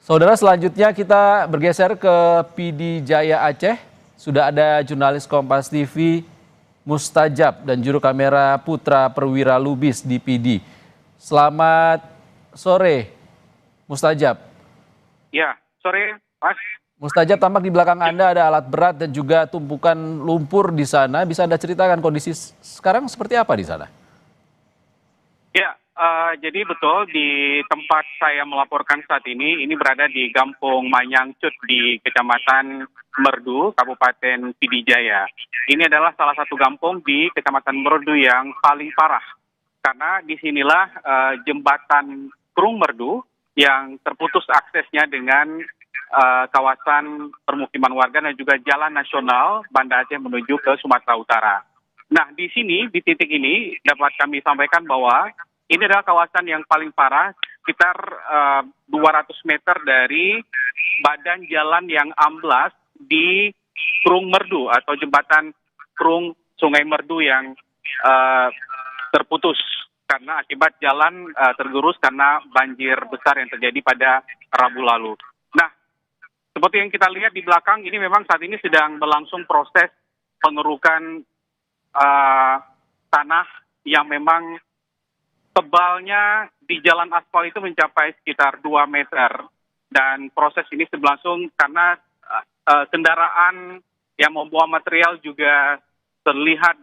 Saudara, selanjutnya kita bergeser ke PD Jaya Aceh. Sudah ada jurnalis Kompas TV Mustajab dan juru kamera Putra Perwira Lubis di PD. Selamat sore, Mustajab. Ya, sore, Mas. Mustajab, tampak di belakang Anda ada alat berat dan juga tumpukan lumpur di sana. Bisa Anda ceritakan kondisi sekarang seperti apa di sana? Ya, jadi betul di tempat saya melaporkan saat ini berada di Kampung Manyangcut di Kecamatan Merdu, Kabupaten Pidijaya. Ini adalah salah satu kampung di Kecamatan Merdu yang paling parah, karena disinilah jembatan Krung Merdu yang terputus aksesnya dengan kawasan permukiman warga dan juga jalan nasional Banda Aceh menuju ke Sumatera Utara. Nah, di sini, di titik ini dapat kami sampaikan bahwa ini adalah kawasan yang paling parah, sekitar 200 meter dari badan jalan yang amblas di Krung Merdu atau jembatan Krung Sungai Merdu yang terputus karena akibat jalan tergerus karena banjir besar yang terjadi pada Rabu lalu. Nah, seperti yang kita lihat di belakang ini memang saat ini sedang berlangsung proses pengerukan tanah yang memang tebalnya di jalan aspal itu mencapai sekitar 2 meter. Dan proses ini berlangsung karena kendaraan yang membawa material juga terlihat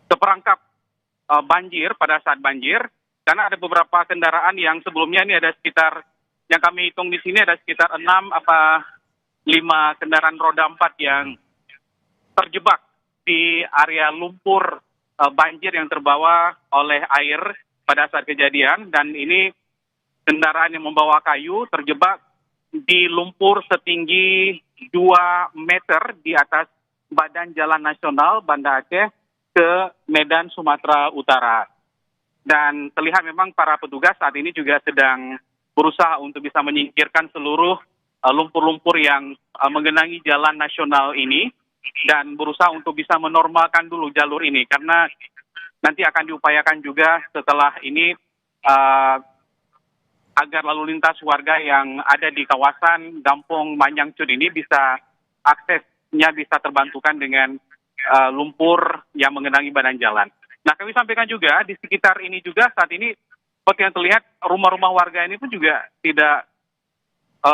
terperangkap banjir pada saat banjir. Karena ada beberapa kendaraan yang sebelumnya ini ada sekitar, yang kami hitung di sini ada sekitar 6 apa 5 kendaraan roda 4 yang terjebak di area lumpur banjir yang terbawa oleh air pada saat kejadian, dan ini kendaraan yang membawa kayu terjebak di lumpur setinggi 2 meter di atas badan jalan nasional Banda Aceh ke Medan, Sumatera Utara. Dan terlihat memang para petugas saat ini juga sedang berusaha untuk bisa menyingkirkan seluruh lumpur-lumpur yang menggenangi jalan nasional ini, dan berusaha untuk bisa menormalkan dulu jalur ini, karena nanti akan diupayakan juga setelah ini agar lalu lintas warga yang ada di kawasan Kampung Manyangcut ini bisa aksesnya bisa terbantukan dengan lumpur yang menggenangi badan jalan. Nah, kami sampaikan juga di sekitar ini juga saat ini seperti yang terlihat rumah-rumah warga ini pun juga tidak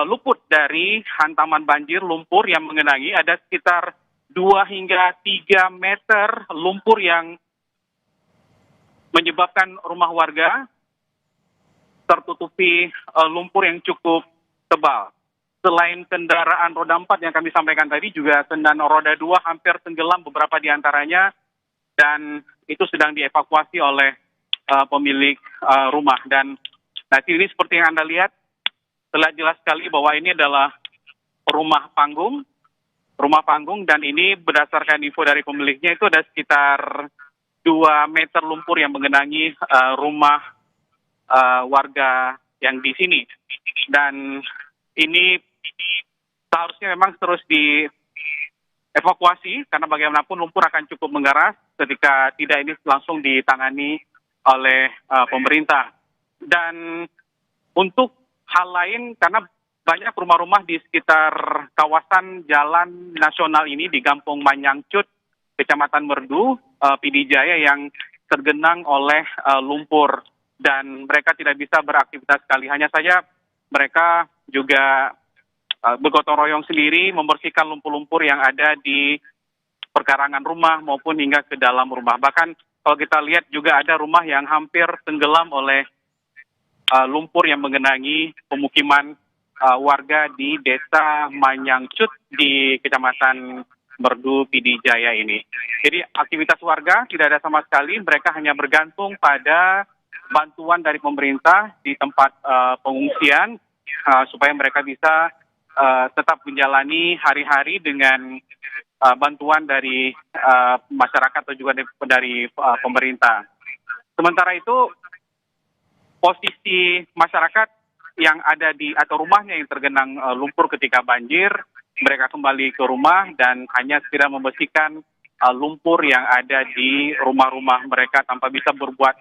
luput dari hantaman banjir lumpur yang menggenangi. Ada sekitar 2 hingga 3 meter lumpur yang menyebabkan rumah warga tertutupi lumpur yang cukup tebal. Selain kendaraan roda 4 yang kami sampaikan tadi, juga kendaraan roda 2 hampir tenggelam beberapa di antaranya, dan itu sedang dievakuasi oleh pemilik rumah. Dan nanti ini seperti yang Anda lihat, terlihat jelas sekali bahwa ini adalah rumah panggung, dan ini berdasarkan info dari pemiliknya itu ada sekitar 2 meter lumpur yang menggenangi rumah warga yang di sini. Dan ini seharusnya memang terus dievakuasi, karena bagaimanapun lumpur akan cukup mengeras ketika tidak ini langsung ditangani oleh pemerintah. Dan untuk hal lain, karena banyak rumah-rumah di sekitar kawasan jalan nasional ini di Kampung Manyangcut, Kecamatan Merdu, Pidijaya yang tergenang oleh lumpur, dan mereka tidak bisa beraktivitas sekali. Hanya saja mereka juga bergotong royong sendiri membersihkan lumpur-lumpur yang ada di perkarangan rumah maupun hingga ke dalam rumah. Bahkan kalau kita lihat juga ada rumah yang hampir tenggelam oleh lumpur yang menggenangi pemukiman warga di Desa Manyangcut di Kecamatan Merdu Pidijaya ini. Jadi aktivitas warga tidak ada sama sekali, mereka hanya bergantung pada bantuan dari pemerintah di tempat pengungsian supaya mereka bisa tetap menjalani hari-hari dengan bantuan dari masyarakat atau juga dari pemerintah. Sementara itu, posisi masyarakat yang ada di atau rumahnya yang tergenang lumpur ketika banjir, mereka kembali ke rumah dan hanya sekedar membersihkan lumpur yang ada di rumah-rumah mereka tanpa bisa berbuat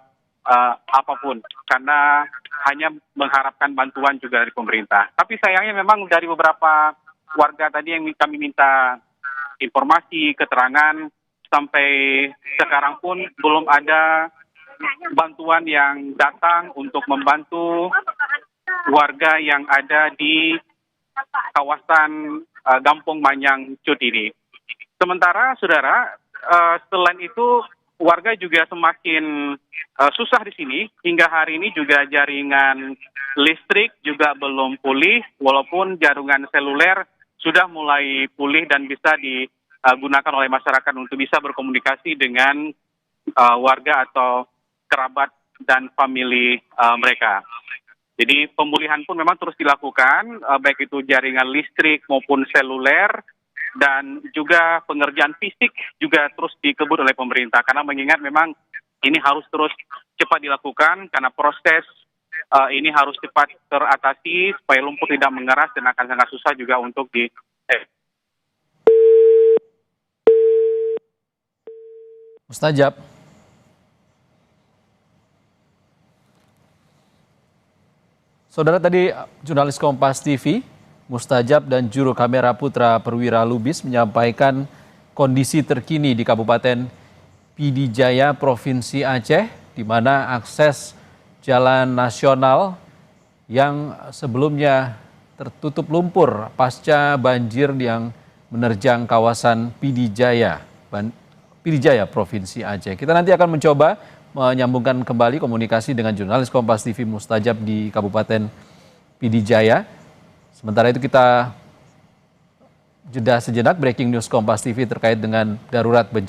apapun karena hanya mengharapkan bantuan juga dari pemerintah. Tapi sayangnya memang dari beberapa warga tadi yang kami minta informasi, keterangan, sampai sekarang pun belum ada bantuan yang datang untuk membantu warga yang ada di kawasan Gampong Manyang Cut ini. Sementara, saudara, selain itu warga juga semakin susah di sini. Hingga hari ini juga jaringan listrik juga belum pulih, walaupun jaringan seluler sudah mulai pulih dan bisa digunakan oleh masyarakat untuk bisa berkomunikasi dengan warga atau kerabat dan famili mereka. Jadi pemulihan pun memang terus dilakukan, baik itu jaringan listrik maupun seluler, dan juga pengerjaan fisik juga terus dikebut oleh pemerintah. Karena mengingat memang ini harus terus cepat dilakukan, karena proses ini harus cepat teratasi supaya lumpur tidak mengeras dan akan sangat susah juga untuk Mustajab. Saudara, tadi jurnalis Kompas TV, Mustajab, dan juru kamera Putra Perwira Lubis menyampaikan kondisi terkini di Kabupaten PD Jaya, Provinsi Aceh, di mana akses jalan nasional yang sebelumnya tertutup lumpur pasca banjir yang menerjang kawasan PD Jaya, Provinsi Aceh. Kita nanti akan mencoba menyambungkan kembali komunikasi dengan jurnalis Kompas TV Mustajab di Kabupaten PD Jaya. Sementara itu kita jeda sejenak, breaking news Kompas TV terkait dengan darurat bencana.